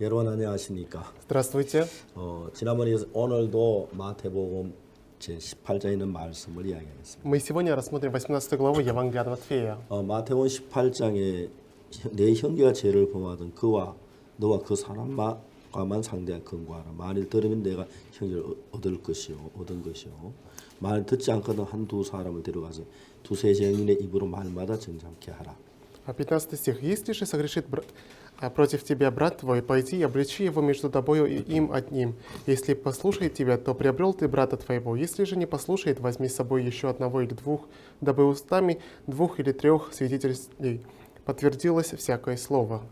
여러분 안녕하십니까? Здравствуйте. 지난번에 오늘도 마태복음 제 18장에 있는 말씀을 이야기하겠습니다. Мы сегодня рассмотрим 18 главу Евангелия от Матфея. 마태복음 18장에 내 형제가 죄를 범하던 그와 너와 그 사람과만 상대하여 근거하라. 만일 들으면 내가 형제를 얻은 것이요. 만일 듣지 않거든 한두 사람을 데려가서 두세 증인의 입으로 말마다 정잠케 하라. 15 стих. «Если же согрешит против тебя брат твой, пойди и обличи его между тобою и им одним. Если послушает тебя, то приобрел ты брата твоего. Если же не послушает, возьми с собой еще одного или двух, дабы устами двух или трех свидетелей подтвердилось всякое слово».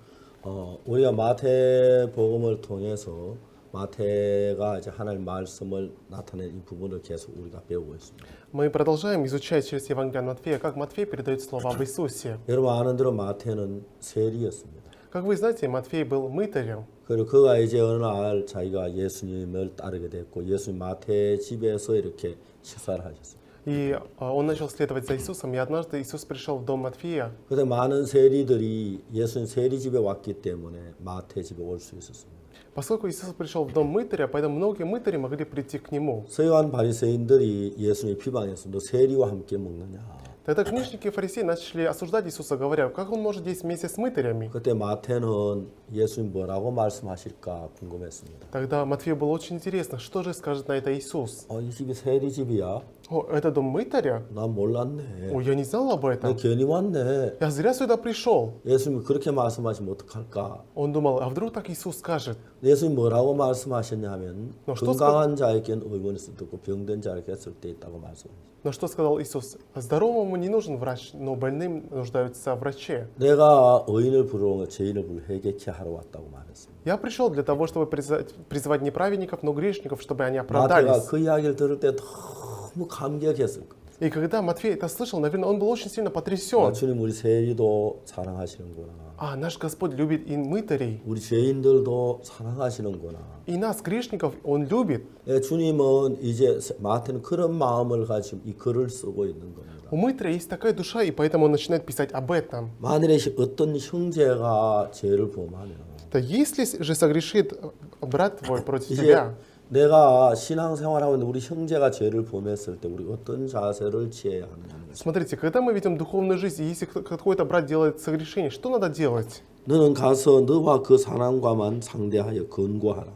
우리가 마태복음을 통해서 마태가 이제 하나님 말씀을 나타낸 이 부분을 계속 우리가 배우고 있습니다. Мы продолжаем изучать через Евангелие от Матфея, как Матфей передает слова об Иисусе. 여러분 아는 대로 마태는 세리였습니다. Как вы знаете, Матфей был мытарем. 그리고 그가 이제 어느 날 자기가 예수님을 따르게 됐고 예수님 마태 집에서 이렇게 식사를 하셨어요. И он начал следовать за Иисусом, и однажды Иисус пришел в дом Матфея. 그때 많은 세리들이 예수님 세리 집에 왔기 때문에 마태 집에 올 수 있었습니다. Поскольку Иисус пришел в дом мытаря, поэтому многие мытари могли прийти к нему. 서기관 바리새인들이 예수님 비방했어. 너 세리와 함께 먹느냐? Тогда книжники и фарисеи начали осуждать Иисуса, говоря, как он может есть вместе с мытарями. 그때 마태는 예수님 뭐라고 말씀하실까 궁금했습니다. Тогда Матфею было очень интересно, что же скажет на это Иисус. 이 집이 세리 집이야? О, это дом мытаря? 난 몰랐네. О, я не знал об 너 этом. 괜히 왔네. Я зря сюда пришел. 예수님이 그렇게 말씀하시면 어떡할까? Он думал, а вдруг так Иисус скажет? 예수님 뭐라고 말씀하셨냐 하면 너 건강한 자에게는 의원이 있고 병든 자에게 쓸 때 있다고 말씀하셨어요. Но что сказал Иисус? Здоровому не нужен врач, но больным нуждаются в враче. 내가 의인을 부르는 거 죄인을 부르 회개케 하러 왔다고 말했습니다. Я пришел для того, чтобы призывать не праведников, но грешников, чтобы они 마태가 оправдались. 그 이야기를 들을 때 너무 감격했을 거예요. И когда Матфей это слышал, наверное, он был очень сильно потрясен. 주님 우리 세리도 사랑하시는구나. А, наш Господь любит и мытарей, 우리 죄인들도 사랑하시는구나. и нас, грешников, Он любит. 주님은 이제 마태는 그런 마음을 가지고 이 글을 쓰고 있는 겁니다. У мытаря есть такая душа, и поэтому он начинает писать об этом. 만일에 어떤 형제가 죄를 범하면 То если же согрешит брат твой против 이제 тебя, 내가 신앙생활하고 있는데 우리 형제가 죄를 범했을 때 우리 어떤 자세를 취해야 하느냐는 거죠. смотрите, когда мы ведем духовную жизнь, и если какой-то брат делает согрешение, что надо делать? 너는 가서 너와 그 사람과만 상대하여 권고하라.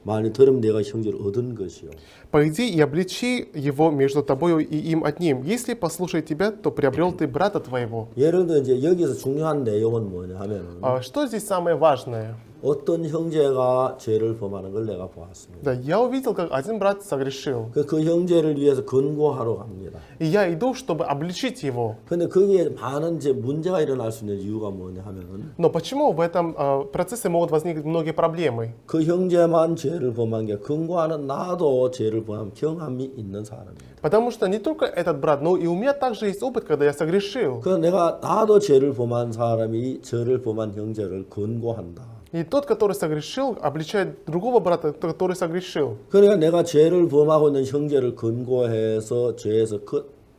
만일 들으면 내가 형제를 얻은 것이요. Пойди и обличи его между тобою и им одним. Если послушает тебя, то приобрел ты брата твоего. 예를 들어 이제 여기서 중요한 내용은 뭐냐 하면은 Что здесь самое важное? 어떤 형제가 죄를 범하는 걸 내가 보았습니다. Да, я увидел, как один брат согрешил. 그 형제를 위해서 권고하러 갑니다. И я иду, чтобы обличить его. 근데 거기에 많은 이제 문제가 일어날 수 있는 이유가 뭐냐 하면은 Но почему в этом процессе могут возникнуть многие проблемы? 그 형제만 죄를 범한 게 권고하는 나도 죄를 범한 경험이 있는 사람입니다. Потому что не только этот брат, но и у меня также есть опыт, когда я согрешил. 그래서 내가 나도 죄를 범한 사람이 저를 범한 형제를 권고한다. И тот, который согрешил, обличает другого брата, который согрешил. 그러니까 내가 죄를 범하고 있는 형제를 권고해서 죄에서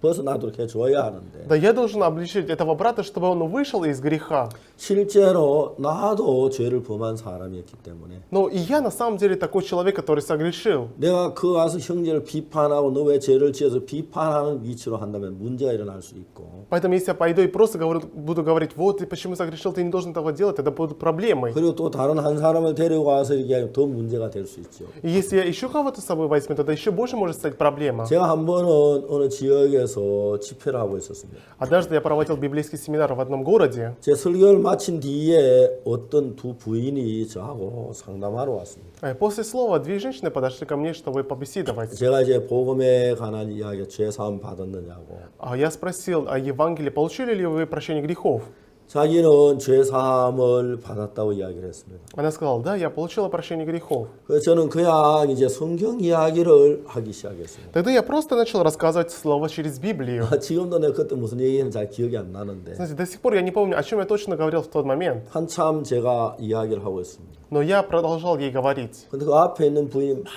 벗어나도록 해줘야 하는데 Да, я должен обличить этого брата, чтобы он вышел из греха. 실제로 나도 죄를 범한 사람이었기 때문에 Но и я на самом деле такой человек, который согрешил. 내가 그 와서 형제를 비판하고 너 왜 죄를 지어서 비판하는 위치로 한다면 문제가 일어날 수 있고 Поэтому если я пойду и просто буду говорить, вот ты почему согрешил, ты не должен этого делать, это будут проблемы. 그리고 또 다른 한 사람을 데리고 와서 이렇게 하면 더 문제가 될 수 있죠. И если я еще кого-то с собой возьму, тогда еще больше может стать проблема. 제가 한 번은 어느 지역에서 집회를 하고 있었습니다. Однажды я проводил библейский семинар в одном городе. 제 설교를 마친 뒤에 어떤 두 부인이 저하고 상담하러 왔습니다. После слова две женщины подошли ко мне, чтобы побеседовать. 제가 이제 복음에 관한 이야기, 죄 사함 받았느냐고. Я спросил о Евангелии, получили ли вы прощение грехов? 자기는 죄 사함을 받았다고 이야기를 했습니다. Она сказала, да, я получила прощение грехов. 그래서 저는 그냥 이제 성경 이야기를 하기 시작했습니다. Тогда я просто начал рассказывать слово через Библию. 지금도 내가 그때 무슨 얘기는 잘 기억이 안 나는데 Знаете, до сих пор я не помню, о чем я точно говорил в тот момент. 한참 제가 이야기를 하고 있습니다. Но я продолжал ей говорить. 근데 그 앞에 있는 부인이 막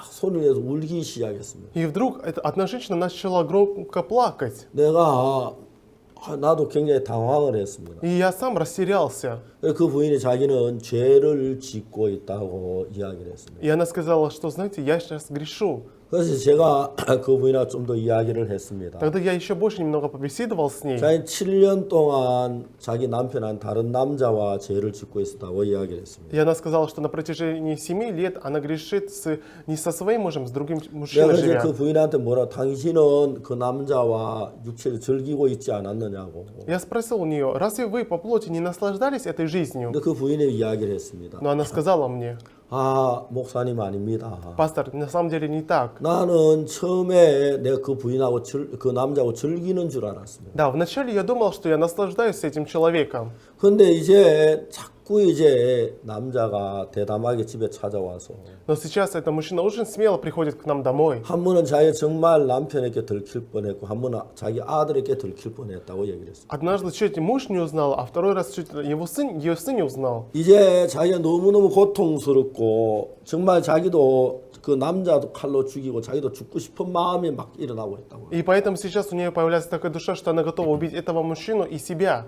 소리를 내서 울기 시작했습니다. И вдруг одна женщина начала громко плакать. 내가 나도 굉장히 당황을 했습니다. И я сам растерялся. 그 부인이 자기는 죄를 짓고 있다고 이야기를 했습니다. И она сказала, что, знаете, я сейчас грешу. 그래서 제가 그 부인하고 좀 더 이야기를 했습니다. Тогда я еще больше немного побеседовал с ней. 자기 7년 동안 자기 남편은 다른 남자와 죄를 짓고 있었다고 이야기를 했습니다. И она сказала, что на протяжении 7 лет она грешит не со своим мужем, с другим 내가 мужчиной 그래서 живя. 그 부인한테 뭐라 당신은 그 남자와 육체를 즐기고 있지 않았느냐고. Я спросил у нее, разве вы по плоти не наслаждались этой жизнью? 근데 그 부인이 이야기를 했습니다. Но она сказала мне, 아, 목사님 아닙니다. пастор, на самом деле не так. 나는 처음에 내가 그 부인하고 그 남자하고 즐기는 줄 알았습니다. Да, вначале я думал, что я наслаждаюсь этим человеком. 근데 이제 자꾸 이제 남자가 대담하게 집에 찾아와서 Но сейчас этот мужчина очень смело приходит к нам домой. 한 번은 자기 정말 남편에게 들킬 뻔했고 한 번은 자기 아들에게 들킬 뻔했다고 얘기를 했어요. Однажды чуть муж не узнал, а второй раз чуть ее сын не узнал. 이제 자기가 너무너무 고통스럽고 정말 자기도 그 남자도 칼로 죽이고 자기도 죽고 싶은 마음이 막 일어나고 있다고. И поэтому сейчас у нее появляется такая душа, что она готова убить этого мужчину и себя.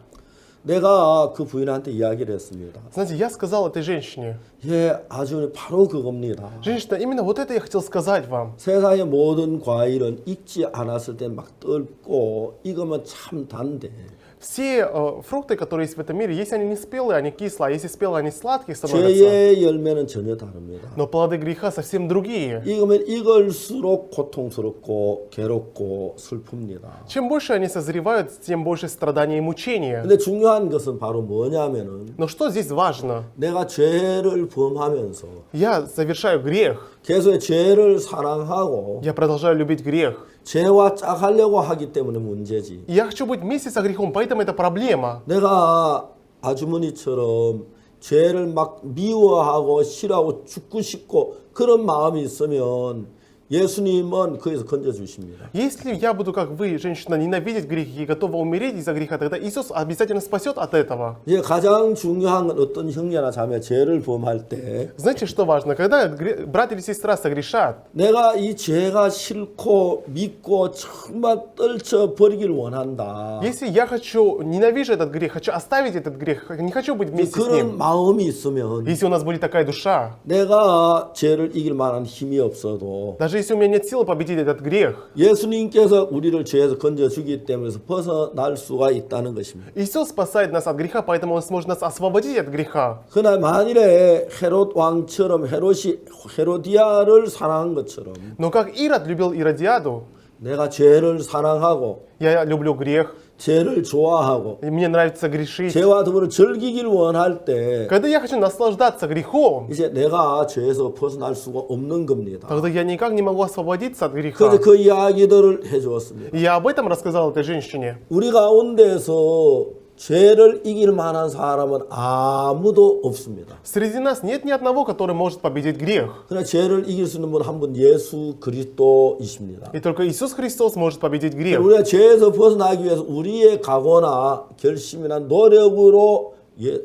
내가 그 부인한테 이야기를 했습니다. Знаете, я сказал этой женщине, 예, 아주 바로 그겁니다. женщина, именно вот это я хотел сказать вам. 세상의 모든 과일은 익지 않았을 때 막 떫고 익으면 참 단데 Все фрукты, которые есть в этом мире, если они не спелые, они кислые, а если спелые, они сладкие становятся. 죄의 열매는 전혀 다릅니다. Но плоды греха совсем другие. 익으면 익을수록 고통스럽고 괴롭고 슬픕니다. Чем больше они созревают, тем больше страданий и мучения. 근데 중요한 것은 바로 뭐냐면은 Но что здесь важно? 내가 죄를 범하면서 Я совершаю грех, 계속 죄를 사랑하고 я продолжаю любить грех. 죄와 짝하려고 하기 때문에 문제지. И я хочу быть вместе со грехом, поэтому это проблема. 내가 아주머니처럼 죄를 막 미워하고 싫어하고 죽고 싶고 그런 마음이 있으면 예수님은 거기서 건져주십니다. Если я буду, как вы, женщина, ненавидеть грех и готова умереть из-за греха, тогда Иисус обязательно спасет от этого. 이제 가장 중요한 건 어떤 형제나 자매 죄를 범할 때 Знаете, что важно? Когда брат или сестра согрешат, 내가 이 죄가 싫고 믿고 정말 떨쳐 버리기를 원한다. если я ненавижу этот грех, хочу оставить этот грех, не хочу быть вместе с 그런 ним, 마음이 있으면 если у нас будет такая душа, 내가 죄를 이길 만한 힘이 없어도 даже если у меня нет силы победить этот грех, 예수님께서 우리를 죄에서 건져주기 때문에 벗어날 수가 있다는 것입니다. Иисус спасает нас от греха, поэтому Он сможет нас освободить от греха. 그러나 만일에 헤롯 왕처럼 헤롯이 헤로디아를 사랑한 것처럼 Но как Ирод любил Иродиаду, 내가 죄를 사랑하고 я люблю грех, 죄를 좋아하고 и мне нравится грешить. 죄와 더불어 즐기기를 원할 때 Когда я хочу наслаждаться грехом, 이제 내가 죄에서 벗어날 수가 없는 겁니다. тогда я никак не могу освободиться от греха. 그래서 그 이야기들을 해주었습니다. И я об этом рассказал этой женщине. 우리 가운데서 죄를 이길 만한 사람은 아무도 없습니다. Среди нас нет ни одного, который может победить грех. 그러나 죄를 이길 수 있는 분 한 분 예수 그리스도이십니다. И только Иисус Христос может победить грех. 우리가 죄에서 벗어나기 위해서 우리의 각오나 결심이나 노력으로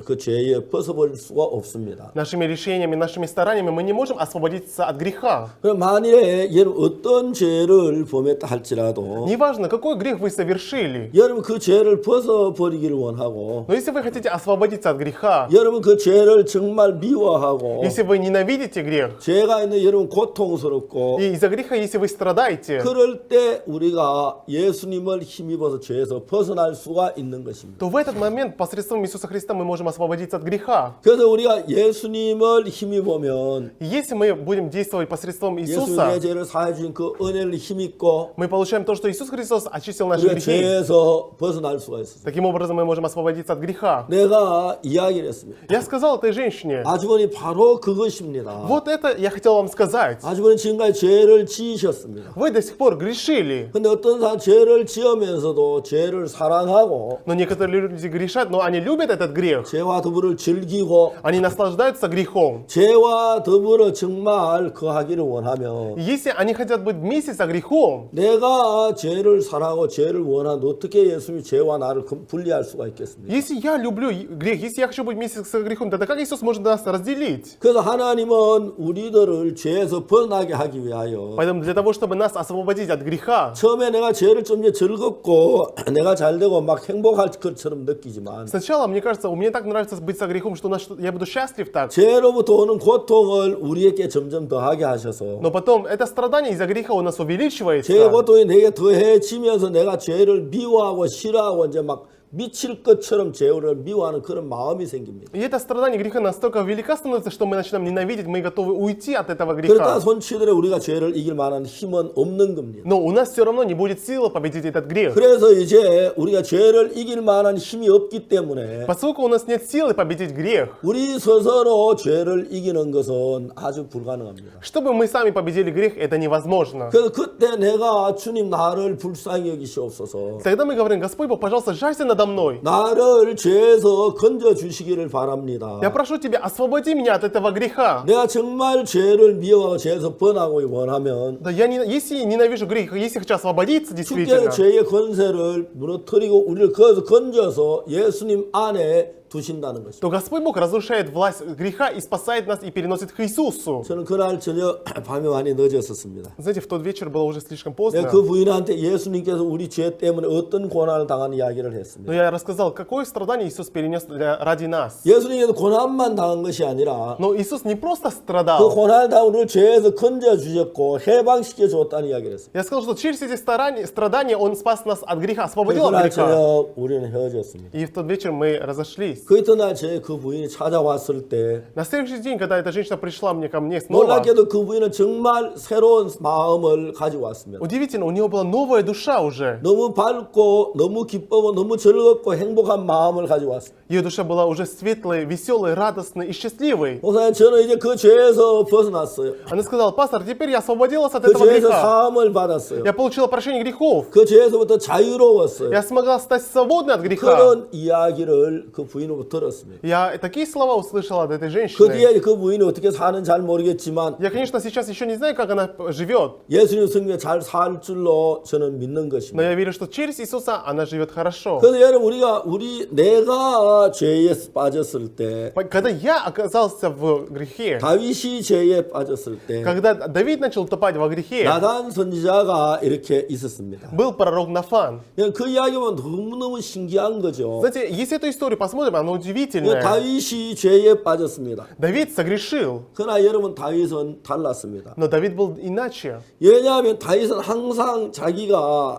그 죄에 벗어버릴 수가 없습니다. Нашими решениями, нашими стараниями мы не можем освободиться от греха. 그럼 만일에 여러분 어떤 죄를 범했다 할지라도 Неважно, какой грех вы совершили. 여러분 그 죄를 벗어버리기를 원하고 Но если вы хотите освободиться от греха, 여러분 그 죄를 정말 미워하고 если вы ненавидите грех, 죄가 있는 여러분 고통스럽고 и из-за греха, если вы страдаете, 그럴 때 우리가 예수님을 힘입어서 죄에서 벗어날 수가 있는 것입니다. то в этот момент посредством Иисуса Христа мы можем освободиться от греха. 그래서 우리가 예수님을 힘입으면 И если мы будем действовать посредством 예수님의 Иисуса, 죄를 사해 주신 그 은혜를 힘입고 мы получаем то, что Иисус Христос очистил наши 우리가 грехи. 죄에서 벗어날 수가 있습니다. Таким образом мы можем освободиться от греха. 내가 이야기를 했습니다. Я сказал этой женщине, 아주머니 바로 그것입니다. вот это я хотел вам сказать. 아주머니 지금까지 죄를 지으셨습니다. Вы до сих пор грешили. 근데 어떤 사람 죄를 지으면서도 죄를 사랑하고 Но некоторые люди грешат, но они любят этот грех. грех. 죄와 더불어 즐기고 Они наслаждаются грехом. 죄와 더불어 정말 거하기를 원하며 И если они хотят быть вместе со грехом, 내가 죄를 사랑하고 죄를 원하는데 어떻게 예수님이 죄와 나를 분리할 수가 있겠습니까? если я люблю грех, если я хочу быть вместе со грехом, тогда как Иисус может нас разделить? 그래서 하나님은 우리들을 죄에서 벗어나게 하기 위하여 Поэтому для того, чтобы нас освободить от греха, 처음에 내가 죄를 좀 즐겁고 내가 잘되고 막 행복할 것처럼 느끼지만 сначала, мне кажется, мне так нравится быть со грехом, что я буду счастлив так. 죄로부터 오는 고통을 우리에게 점점 더하게 하셔서 Но потом это страдание из-за греха у нас 죄의 увеличивается. 고통이 내게 더해지면서 내가 죄를 미워하고 싫어하고 이제 막 미칠 것처럼 죄를 미워하는 그런 마음이 생깁니다. И это страдание греха настолько велика становится, что мы начинаем ненавидеть, мы готовы уйти от этого 그러다 греха. 손치더라도 우리가 죄를 이길 만한 힘은 없는 겁니다. Но у нас все равно не будет силы победить этот грех. 그래서 이제 우리가 죄를 이길 만한 힘이 없기 때문에 Поскольку у нас нет силы победить грех, 우리 스스로 죄를 이기는 것은 아주 불가능합니다. чтобы мы сами победили грех, это невозможно. 그래서 그때 내가 주님 나를 불쌍히 여기시옵소서. Тогда мы говорим: Господь Бог, пожалуйста, жалься надо мной. 나를 죄에서 건져 주시기를 바랍니다. Я прошу Тебя, освободи меня от этого греха. 내가 정말 죄를 미워하고 죄에서 번하고 원하면 Да я если ненавижу грех, если хочу освободиться 주께서 действительно, 죄의 권세를 무너뜨리고 우리를 거기서 건져서 예수님 안에 두신다는 것입니다. то Господь Бог разрушает власть греха и спасает нас и переносит к Иисусу. 저는 그날 저녁 밤이 많이 늦었었습니다. Знаете, в тот вечер было уже слишком 내가 поздно. 그 부인한테 예수님께서 우리 죄 때문에 어떤 고난을 당한 이야기를 Но 했습니다. я рассказал, какое страдание Иисус перенес ради нас. 예수님께서 고난만 당한 것이 아니라 Но Иисус не просто 그 страдал. 고난을 당한 우리를 죄에서 건져 주셨고 해방시켜 줬다는 이야기를 했습니다. Я сказал, что через эти страдания Он спас нас от греха, освободил от 그날 греха. 저녁 우리는 헤어졌습니다. И в тот вечер мы разошлись. 그 이튿날 그 부인이 찾아왔을 때 На следующий день, когда эта женщина пришла ко мне снова, 놀랍게도 그 부인은 정말 새로운 마음을 가지고 왔습니다. удивительно, у нее была новая душа уже. 너무 밝고 너무 기쁘고 너무 즐겁고 행복한 마음을 가지고 왔습니다. Ее душа была уже светлой, веселой, радостной и счастливой. 목사님 저는 이제 그 죄에서 벗어났어요. Она сказала: пастор, теперь я освободилась от 그 этого 죄에서 греха. 사함을 받았어요. Я получила прощение грехов. 그 죄에서부터 자유로웠어요. Я смогла стать свободной от греха. 그런 이야기를 그 부인으로부터 들었습니다. Я такие слова услышала от этой 그 женщины. 뒤에 그 부인이 어떻게 사는지 잘 모르겠지만 Я, конечно, сейчас еще не знаю, как она живет, 예수님 성경에 잘 살 줄로 저는 믿는 но 것입니다. я верю, что через Иисуса она живет хорошо. 그래서 여러분 내가 죄에 빠졌을 때 Когда я оказался в грехе, 다윗이 죄에 빠졌을 때 когда Давид начал утопать во грехе, 나단 선지자가 이렇게 있었습니다. был пророк Нафан. 그 이야기 보면 너무너무 신기한 거죠. Знаете, если эту историю посмотрим, она удивительная. 다윗이 죄에 빠졌습니다. Давид согрешил, 그러나 여러분 다윗은 달랐습니다. но Давид был иначе. 왜냐하면 다윗은 항상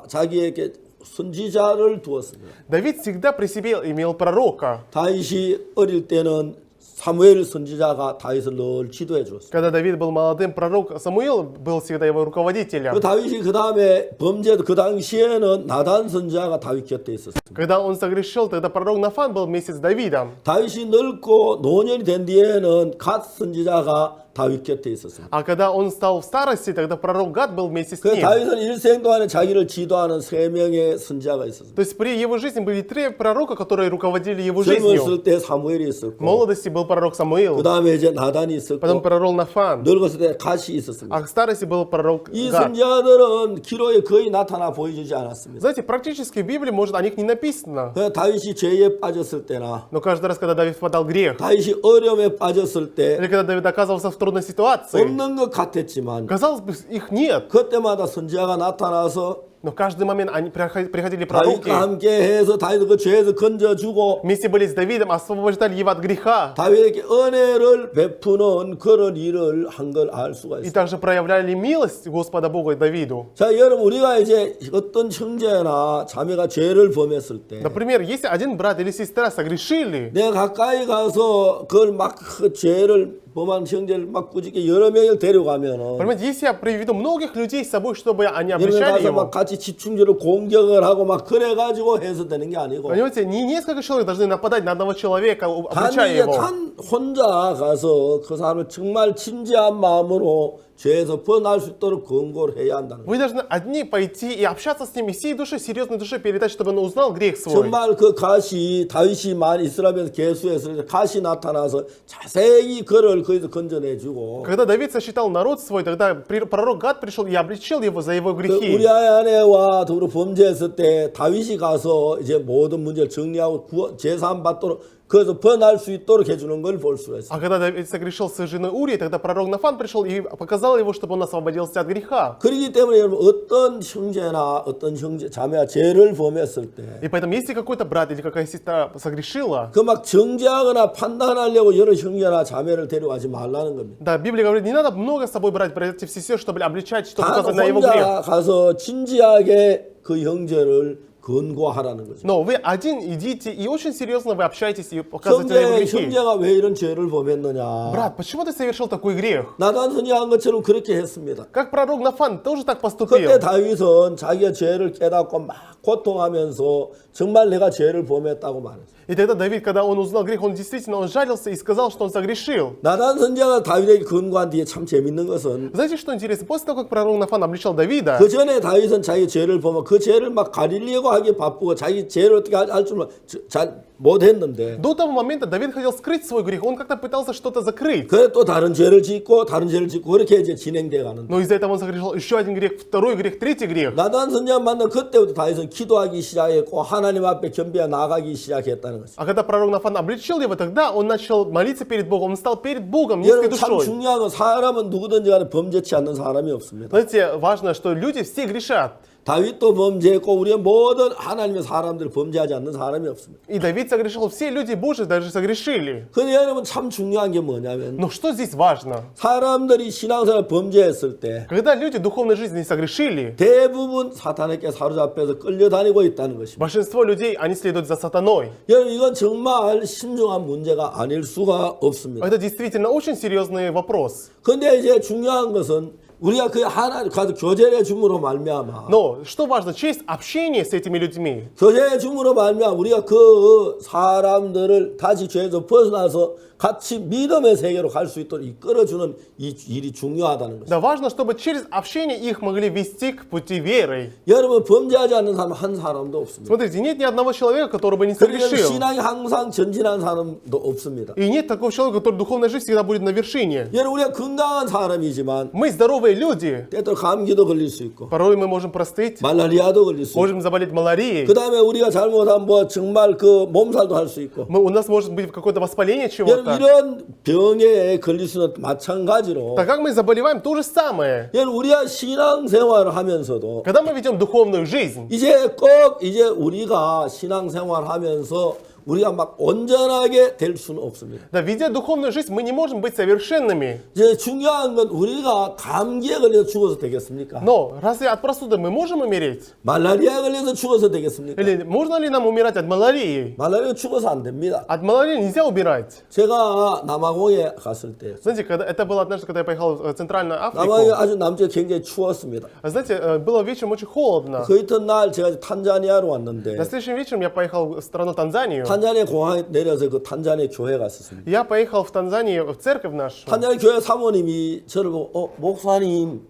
자기에게 선지자를 두었습니다. Давид всегда при себе имел пророка. 다윗이 어릴 때는 사무엘 선지자가 다윗을 늘 지도해 주었습니다. Когда Давид был молодым, пророк Самуил был всегда его руководителем. 그 다윗이 그 다음에 범죄도 그 당시에는 나단 선지자가 다윗 곁에 있었습니다. Когда он согрешил, тогда пророк Нафан был вместе с Давидом. 다윗이 늙고 노년이 된 뒤에는 갓 선지자가 다윗 곁에 있었습니다. А когда он стал в старости, тогда пророк Гад был вместе с 그 ним. 다윗은 일생 동안에 자기를 지도하는 3명의 선지자가 있었습니다. То есть при его жизни были 3 пророка, которые руководили его жизнью. 젊었을 때 사무엘이 В 있었고 молодости был пророк Самуил, 그 다음에 이제 나단이 있었고 потом пророк Нафан, 늙었을 때 갓이 있었습니다. а в старости был пророк 이 Гад. 선지자들은 기록에 거의 나타나 보여주지 않았습니다. Знаете, практически в Библии, может, о них не написано. 그래서 다윗이 죄에 빠졌을 때나 Но каждый раз, когда Давид впадал в грех, 다윗이 어려움에 빠졌을 때 или когда Давид оказывался в трудной ситуации, 없는 것 같았지만 казалось бы, их нет. 그때마다 선지자가 나타나서 Но в каждый момент они приходили пророки, 다윗과 함께 해서 다윗을 그 죄에서 건져주고 вместе были с Давидом, освобождали его от греха. 다윗에게 은혜를 베푸는 그런 일을 한 걸 알 수가 И 있어요. также проявляли милость Господа Бога и Давиду. 자, 여러분 우리가 이제 어떤 형제나 자매가 죄를 범했을 때 Например, если один брат или сестра согрешили, 내가 가까이 가서 그걸 막 그 죄를 범한 형제를 막 꾸짖게 여러 명을 데려가면은 понимаете, если я приведу многих людей с собой, чтобы они 여러분 обличали 가서 막 его, 같이 집중적으로 공격을 하고 막 그래가지고 해서 되는 게 아니고 понимаете, не несколько человек должны нападать на одного человека, обличая его. 단 혼자 가서 그 사람을 정말 진지한 마음으로 죄에서 벗어날 수 있도록 권고를 해야 한다는 거예요. Вы должны одни пойти и общаться с ними всей душой, серьезной душой передать, чтобы он узнал грех свой. 정말 그 갓이 다윗이 만 이스라엘 계수에서 갓이 나타나서 자세히 그를 거기서 건져내주고 Когда Давид сосчитал народ свой, тогда пророк Гад пришел и обличил его за его 그 грехи. 우리아의 아내와 더불어 범죄했을 때 다윗이 가서 이제 모든 문제를 정리하고 제사함 받도록 그래서 벗어날 수 있도록 해주는 걸 볼 수가 있어요. А когда Давид согрешил с женой Урией, тогда пророк Нафан пришел и показал его, чтобы он освободился от греха. 그렇기 때문에 여러분 어떤 형제나 어떤 형제 자매가 죄를 범했을 때 И поэтому, если какой-то брат или какая сестра согрешила, 그 막 정죄하거나 판단하려고 여러 형제나 자매를 데려가지 말라는 겁니다. да, Библия говорит, не надо много с собой брать братьев и сестер, чтобы обличать, чтобы 단 указать на его грех. 혼자 가서 진지하게 그 형제를 권고하라는 거죠. Но вы один идите и очень серьезно вы общаетесь и показываете на его грехи. 형제가 왜 이런 죄를 범했느냐? Брат, почему ты совершил такой грех? 나단 선지한 것처럼 그렇게 했습니다. Как пророк Нафан тоже так поступил. 그때 다윗은 자기가 죄를 깨닫고 막 고통하면서 정말 내가 죄를 범했다고 말했어요. И тогда Давид, когда он узнал грех, он действительно он жалился и сказал, что он согрешил. 나단 선지자가 다윗에게 권고한 뒤에 참 재밌는 것은 Знаете, что интересно? После того, как пророк Нафан обличал Давида, 그 전에 다윗은 자기 죄를 보면 그 죄를 막 가리려고 하기 바쁘고 자기 죄를 어떻게 할 줄 잘 못했는데 до того момента Давид хотел скрыть свой грех, он как-то пытался что-то закрыть. 그래 또 다른 죄를 짓고 그렇게 이제 진행돼 가는데 Но из-за этого он согрешил еще один грех, второй грех, третий грех. 나단 선지자 만난 그때부터 다윗은 기도하기 시작했고 하나님 앞에 겸비해 나가기 시작했다는 것이죠. А когда пророк Нафан обличил его, тогда он начал молиться перед Богом, он стал перед Богом низкой 여러분 참 душой. 중요한 건 사람은 누구든지 간에 범죄치 않는 사람이 없습니다. Знаете, важно, что люди все грешат. 다윗도 범죄했고 우리의 모든 하나님의 사람들 범죄하지 않는 사람이 없습니다. И Давид согрешил, все люди Божьи даже согрешили. 근데 여러분 참 중요한 게 뭐냐면 Но что здесь важно? 사람들이 신앙생활 범죄했을 때 Когда люди духовной жизни согрешили, 대부분 사탄에게 사로잡혀서 끌려다니고 있다는 것입니다. большинство людей, они следуют за сатаной. 여러분 이건 정말 심중한 문제가 아닐 수가 없습니다. Это действительно очень серьезный вопрос. 근데 이제 중요한 것은 우리가 그 하나님 가서 교제의 줌으로 말미암아 Но что важно, через общение с этими людьми, 교제의 줌으로 말미암아 우리가 그 사람들을 다시 죄에서 벗어나서 같이 믿음의 세계로 갈 수 있도록 이끌어주는 이 일이 중요하다는 것입니다. да важно, чтобы через общение их могли вести к пути веры. 여러분 범죄하지 않는 사람 한 사람도 없습니다. Смотрите, нет ни одного человека, который бы не 그리고 согрешил. 신앙이 항상 전진한 사람도 없습니다. И нет такого человека, который духовная жизнь всегда будет на вершине. 여러분 우리가 건강한 사람이지만 Мы здоровые люди. 때때로 감기도 걸릴 수 있고 Порой мы можем простыть, 말라리아도 걸릴 수 있고 можем заболеть малярией. 그 다음에 우리가 잘못하면 뭐 정말 그 몸살도 할 수 있고 У нас может быть какое-то воспаление 여러분 чего-то. 이런 병에 걸릴 수는 마찬가지로 Так как мы заболеваем, то же самое. 여러분 우리가 신앙생활을 하면서도 Когда мы ведем духовную жизнь, 이제 꼭 이제 우리가 신앙생활 하면서 우리가 막 온전하게 될 수는 없습니다. да, ведя духовную жизнь, мы не можем быть совершенными. 이제 중요한 건 우리가 감기에 걸려서 죽어서 되겠습니까? Но разве от простуды мы можем умереть? 말라리아에 걸려서 죽어서 되겠습니까? Или можно ли нам умирать от малярии? 말라리아 죽어서 안 됩니다. От малярии нельзя умирать. 제가 남아공에 갔을 때 Знаете, когда, это было однажды, когда я поехал в Центральную 남아공이 Африку. 아주 남쪽에 굉장히 추웠습니다. Знаете, было вечером очень холодно. 그 이튿날 제가 탄자니아로 왔는데 На следующем вечером я поехал в страну Танзанию. 탄자니아 공항에 내려서 그 탄자니아 교회 갔었습니다. Я поехал в Танзанию, в церковь нашу. 탄자니아 교회 사모님이 저를 보고 목사님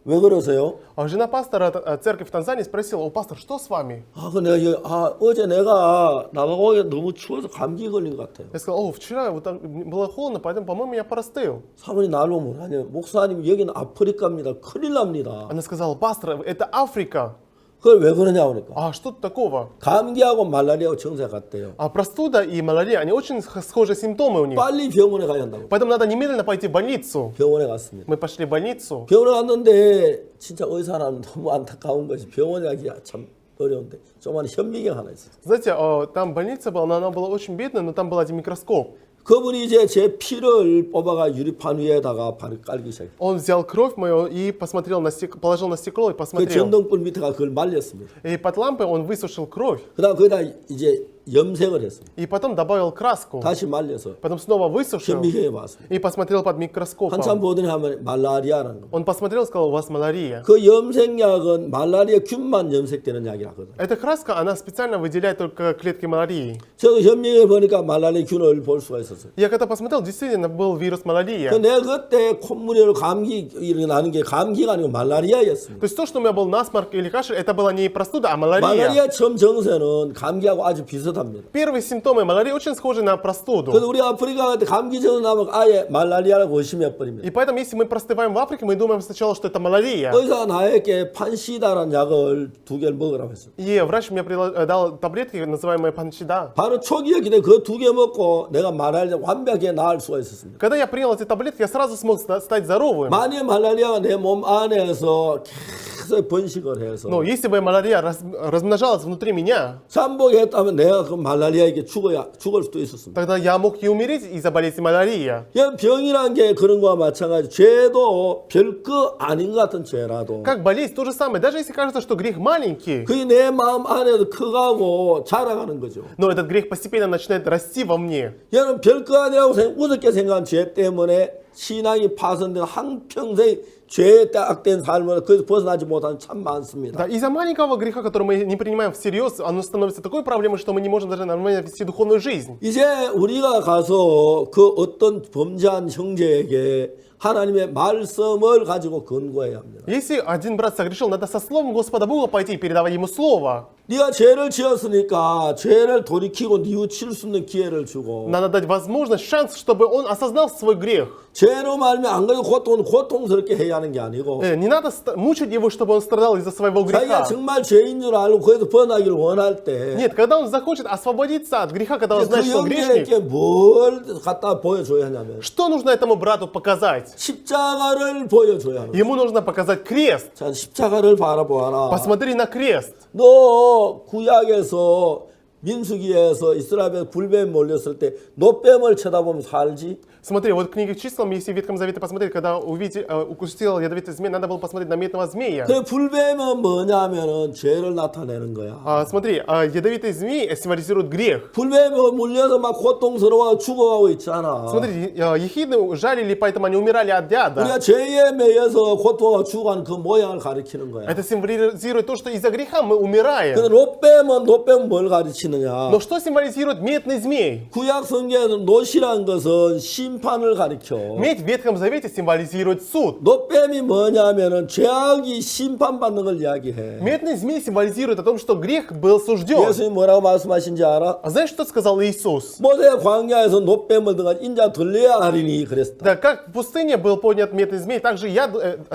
왜 그러세요? А жена пастора церкви в Танзании спросила: "О, пастор, что с вами?" 어제 내가 남아공에 너무 추워서 감기 걸린 것 같아요. Я сказал: "О, вчера вот так было холодно, поэтому, по-моему, я простыл." 사모님 나를 보면 뭐라냐? 목사님 여기는 아프리카입니다. 큰일 납니다. Она сказала: "Пастор, это Африка." 그걸 왜 그러냐 보니까 А что тут такого? 감기하고 말라리아하고 정세 같대요. А простуда и малярия, они очень схожие симптомы у них. 빨리 병원에 가야 한다고. Поэтому надо немедленно пойти в больницу. 병원에 갔습니다. Мы пошли в больницу. 병원에 갔는데 진짜 의사는 너무 안타까운 것이 병원에 가기가 참 어려운데 조그만 현미경 하나 있어요. Знаете, там больница была, но она была очень бедная, но там был один микроскоп. 그분이 이제 제 피를 뽑아가 유리판 위에다가 바로 깔기 시작해요. Он взял кровь мою и посмотрел на положил на стекло и 그 посмотрел. 전등불 밑에가 그걸 말렸습니다. И под лампой он высушил кровь. 그다음 거기다 이제 염색을 했습니다. И потом добавил краску. 다시 말려서 Потом снова высушил 현미경에 봤습니다. и посмотрел под микроскопом. 한참 보더니 하면 말라리아라는 거. Он посмотрел и сказал, у вас малярия. 그 염색약은 말라리아 균만 염색되는 약이라거든. Эта краска, она специально выделяет только клетки малярии. 저도 현미경에 보니까 말라리아 균을 볼 수가 있었어요. Я когда посмотрел, действительно был вирус малярия. 내가 그때 콧물로 감기 일어나는 게 감기가 아니고 말라리아였습니다. То есть то, что у меня был насморк или кашель, это была не простуда, а малярия. 말라리아 처음 정세는 감기하고 아주 비슷합니다. Первые симптомы малярии очень схожи на простуду. 그래서 우리 아프리카 같은 감기 전에 나면 아예 말라리아라고 의심해 버립니다. И поэтому, если мы простываем в Африке, мы думаем сначала, что это малярия. 의사가 나에게 판시다라는 약을 2개를 먹으라고 했어요. И врач мне дал таблетки, называемые панчида. 바로 초기에 그때 그 2개 먹고 내가 말라리아 완벽하게 나을 수가 있었습니다. Когда я принял эти таблетки, я сразу смог стать здоровым. 만약 말라리아가 내 몸 안에서 계속 번식을 해서 Но если бы малярия размножалась внутри меня, 잠복했다면 내가 그 말라리아에게 죽을 수도 있었습니다. тогда я мог и умереть из-за болезни малярия. 병이란 게 그런 거와 마찬가지. 죄도 별거 아닌 것 같은 죄라도 Как болезнь, то же самое. Даже если кажется, что грех маленький, 그게 내 마음 안에도 커가고 자라가는 거죠. но этот грех постепенно начинает расти во мне. 얘는 별거 아니라고 우습게 생각한 죄 때문에 신앙이 파손된 한평생 죄에 딱된 삶을 거기서 벗어나지 못하는 참 많습니다. Да, из-за маленького греха, который мы не принимаем всерьез, оно становится такой проблемой, что мы не можем даже нормально вести духовную жизнь. 이제 우리가 가서 그 어떤 범죄한 형제에게 하나님의 말씀을 가지고 근거해야 합니다. Если один брат согрешил, надо со словом Господа Бога пойти и передавать ему слово. 네가 죄를 지었으니까 죄를 돌이키고 뉘우칠 수 있는 기회를 주고 Надо дать возможность, шанс, чтобы он осознал свой грех. 죄로 말면 안 그래도 고통스럽게 해야 하는 게 아니고 Не надо мучить его, чтобы он страдал из-за своего 자기가 греха. 정말 죄인 줄 알고 거기서 벗어나기를 원할 때 Нет, когда он захочет освободиться от греха, когда он 그 знает, что он грешник, 형제에게 뭘 갖다 보여줘야 하냐면 что нужно этому брату показать? 십자가를 보여줘야 하는 거예요. Ему нужно показать крест. 자, 십자가를 바라보아라. Посмотри на крест. 너 구약에서 민수기에서 이스라엘 불뱀 몰렸을 때 노뱀을 쳐다보면 살지? Смотри, вот в книге чисел, если в Ветхом Завете посмотреть, когда укусил ядовитый змей, надо было посмотреть на медного змея. 그 불뱀은 뭐냐면은 죄를 나타내는 거야. Смотри, ядовитый змей символизирует грех. 불뱀에 물려서 막 고통스러워 죽어가고 있잖아. Смотри, ехидны жалили, поэтому они умирали от яда. 우리가 죄에 매여서 고통하고 죽어가는 그 모양을 가리키는 거야. Это символизирует то, что из-за греха мы умираем. 근데 노뱀은 뭘 가르치느냐? Но что символизирует медный змей? 구약 성경에는 노시란 것은 심판을 가리켜. Медь в Ветхом Завете символизирует суд. 노뱀이 뭐냐면은 죄악이 심판받는 걸 이야기해. Медный змей символизирует о том, что грех был сужден. 예수님 뭐라고 말씀하신지 알아? А знаешь, что сказал Иисус? 모세 광야에서 노뱀을 등한 인자 들려야 하리니 그랬다. Да, как в пустыне был поднят медный змей, так же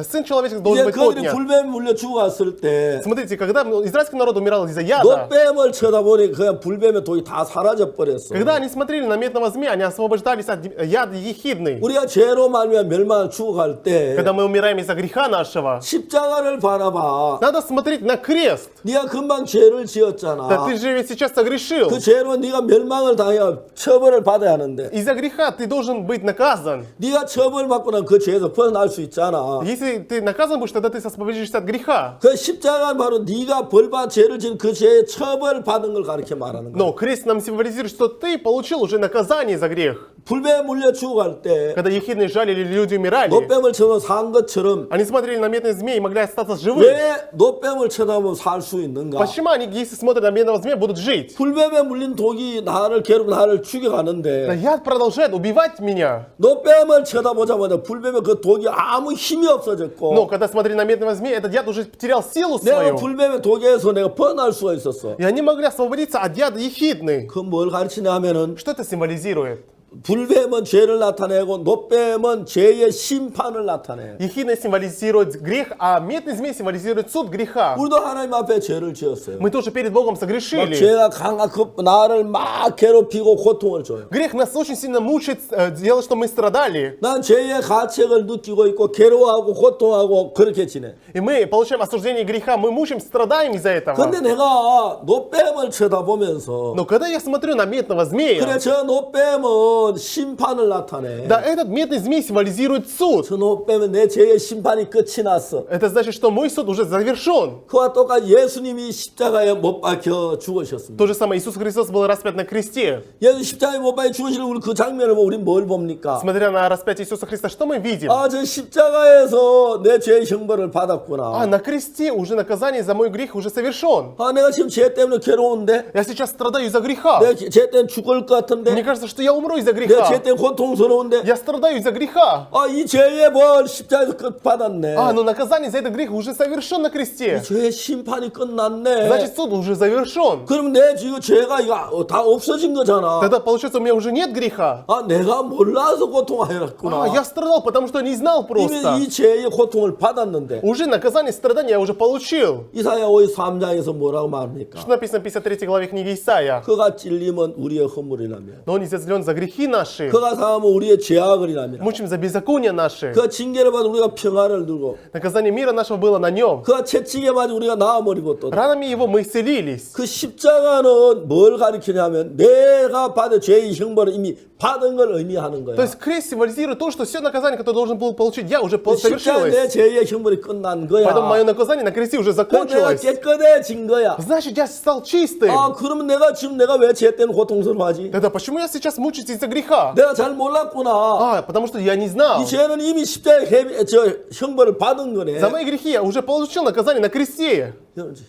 Сын человеческий должен 이제 быть 그들이 поднят. 불뱀에 물려 죽었을 때 Смотрите, когда израильский народ умирал из-за яда, 노뱀을 쳐다보니 그냥 불뱀의 독이 다 사라져 버렸어. когда они смотрели на медного змея, они освобождались от яда ехидный. 우리가 죄로 말미암아 멸망을 죽어갈 때 Когда мы умираем из-за греха нашего, 십자가를 바라봐. надо смотреть на крест. 네가 금방 죄를 Да 지었잖아. ты же ведь сейчас согрешил. 그 죄로 네가 멸망을 당해 처벌을 받아야 하는데 Из-за греха ты должен быть наказан. 네가 처벌받고 난 그 죄에서 벗어날 수 있잖아. Если ты наказан будешь, тогда ты освободишься от греха. 그 십자가는 바로 네가 벌받 죄를 지은 그 죄에 처벌받은 걸 가르쳐 말하는 거야. Но крест нам символизирует, что ты получил уже наказание за грех. 불뱀에 물려 죽어갈 때 Когда ехидные жалили, люди умирали. 노뱀을 쳐서 산 것처럼 Они смотрели на медный змей и могли остаться живыми. 왜 노뱀을 쳐다보면 살 수 있는가? Почему они, если смотрят на медного змея, будут жить? 불뱀에 물린 독이 나를 괴롭고 나를 죽여가는데 Яд продолжает убивать меня. 노뱀을 쳐다보자마자 불뱀에 그 독이 아무 힘이 없어졌고 Но когда смотрели на медного змея, этот яд уже потерял силу 내가 свою. 불뱀의 독에서 내가 벗어날 수가 있었어. И они могли освободиться от яда ехидный. 그 뭘 가르치냐 하면은 Что это символизирует? 불뱀은 죄를 나타내고 노뱀은 죄의 심판을 나타내. Ехидный символизирует грех, а медный змей символизирует суд греха. 우리도 하나님 앞에 죄를 지었어요. Мы тоже перед Богом 막 согрешили. 죄가 강하고 나를 막 괴롭히고 고통을 줘요. Грех нас очень сильно мучает, делает, что мы страдали. 난 죄의 가책을 느끼고 있고 괴로워하고 고통하고 그렇게 지내. И мы получаем осуждение греха, мы мучаем, страдаем из-за этого. 근데 내가 노뱀을 쳐다보면서 Но когда я смотрю на медного змея, 그래 저 노뱀은 놈은 심판을 나타내. Да, этот медный змей символизирует суд. 저놈 빼면 내 죄의 심판이 끝이 났어. Это значит, что мой суд уже завершен. 그와 똑같이 예수님이 십자가에 못 박혀 죽으셨습니다. То же самое, Иисус Христос был распят на кресте. 예수 십자가에 못 박혀 죽으시는 우리 그 장면을 보고 우리는 뭘 봅니까? Смотря на распятие Иисуса Христа, что мы видим? 아, 저 십자가에서 내 죄의 형벌을 받았구나. На кресте уже наказание за мой грех уже совершен. 아, 내가 지금 죄 때문에 괴로운데? Я сейчас страдаю из-за греха. 내가 죄 때문에 죽을 것 같은데? Мне кажется, что я умру из-за 내가 греха. 죄 때문에 고통스러운데? Я страдаю из-за греха. 아, 이 죄의 벌 십자가에서 끝 받았네. Но наказание за этот грех уже совершен на кресте. 죄의 심판이 끝났네. Значит, суд уже завершен. 그럼 내 지금 죄가 이거 다 없어진 거잖아. Тогда, получается, у меня уже нет греха. 아, 내가 몰라서 고통하였구나. Я страдал, потому что не знал 이미 просто. 이 죄의 고통을 받았는데. Уже наказание, страдания я уже получил. 이사야 53장에서 뭐라고 말합니까? Что написано в 53 главе книги Исаия? 그가 찔림은 우리의 허물이라며. Но он изъязвлен за грехи наши, 그가 상하면 우리의 죄악이라며. мучим за беззакония наши. 그가 징계를 받아 우리가 평안을 누리고. Наказание мира нашего было на нем. 그가 채찍에 맞아 우리가 나아버리고 또. Ранами его мы исцелились. 그 십자가는 뭘 가리키냐면 내가 받은 죄의 형벌을 이미 받은 걸 의미하는 거야. То есть крест символизирует то, что все наказание, которое должен был получить, я уже 그 십자가 내 совершилось. 죄의 형벌이 끝난 거야. Поэтому мое наказание на кресте уже 그럼 내가 закончилось. 깨끗해진 거야. Значит, я стал чистым. 아, 그러면 내가 지금 내가 왜 죄 때문에 고통스러워하지? Тогда почему я сейчас мучаюсь из-за греха? 내가 잘 몰랐구나. Потому что я не знал. 이 죄는 이미 십자가의 형벌을 받은 거네. За мои грехи я уже получил наказание на кресте.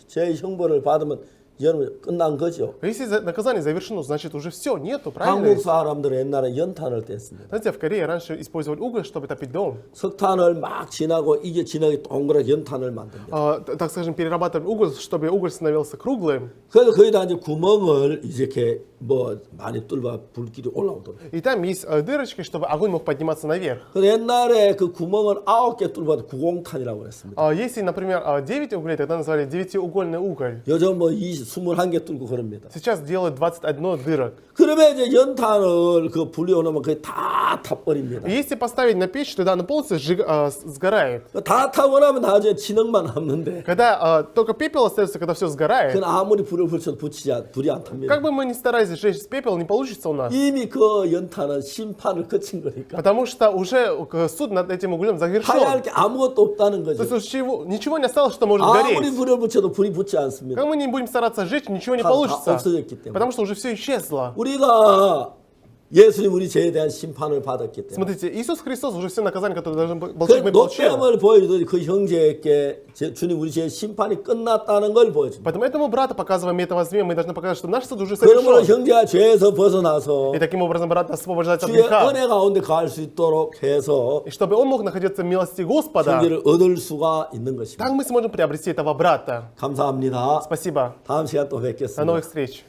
죄의 형벌을 받으면 여러분 끝난 거죠. Если наказание завершено, значит уже все, нету, 한국 правильно? 사람들은 옛날에 연탄을 뗐습니다. Знаете, в Корее раньше использовали уголь, чтобы топить дом. 석탄을 막 지나고 이게 지나게 동그랗게 연탄을 만듭니다. Так скажем, перерабатывали уголь, чтобы уголь становился круглым. 그래서 거기다 이제 구멍을 이렇게 뭐 많이 뚫어 불길이 올라오도록. И там есть дырочки, чтобы огонь мог подниматься наверх. 그래서 옛날에 그 구멍을 9개 뚫어봐도 구공탄이라고 그랬습니다. Если, например, 9 углей, тогда назвали 9-угольный уголь. 요즘 뭐 21개 뚫고 그럽니다. Сейчас делают 21 дырок. 그러면 이제 연탄을 그 불려오면 거의 다 타버립니다. Если поставить на печь, тогда она полностью сгорает. 다 타고 나면 나중에 진흙만 남는데 Когда только пепел остается, когда все сгорает, 그건 아무리 불을 붙여도 불이 안 탑니다. как бы мы ни старались сжечь пепел, не получится у нас. 이미 그 연탄은 심판을 거친 거니까 Потому что уже суд над этим углем 하야할 завершен. 게 아무것도 없다는 То есть 거죠. ничего не осталось, что может 아무리 гореть. 불을 붙여도 불이 붙지 않습니다. Как мы не будем стараться сжечь, ничего не 다 получится. 없어졌기 때문에. Потому что уже все исчезло. 우리가 예수님 우리 죄에 대한 심판을 받았기 때문에 Смотрите, Иисус Христос уже все наказания, которые должен был 그 получить, мы получили. 노뱀을 보여주더니 그 형제에게 주님 우리 죄의 심판이 끝났다는 걸 보여줍니다. Поэтому этому брату, показываем этого змея, мы должны показать, что наш суд уже 그러므로 совершен. 형제가 죄에서 벗어나서 И таким образом брат освобождается от 주의 греха. 은혜 가운데 가할 수 있도록 해서 И чтобы он мог находиться в милости Господа, 형제를 얻을 수가 있는 것입니다. так мы сможем приобрести этого брата. 감사합니다. Спасибо. 다음 시간 또 До 뵙겠습니다. новых встреч.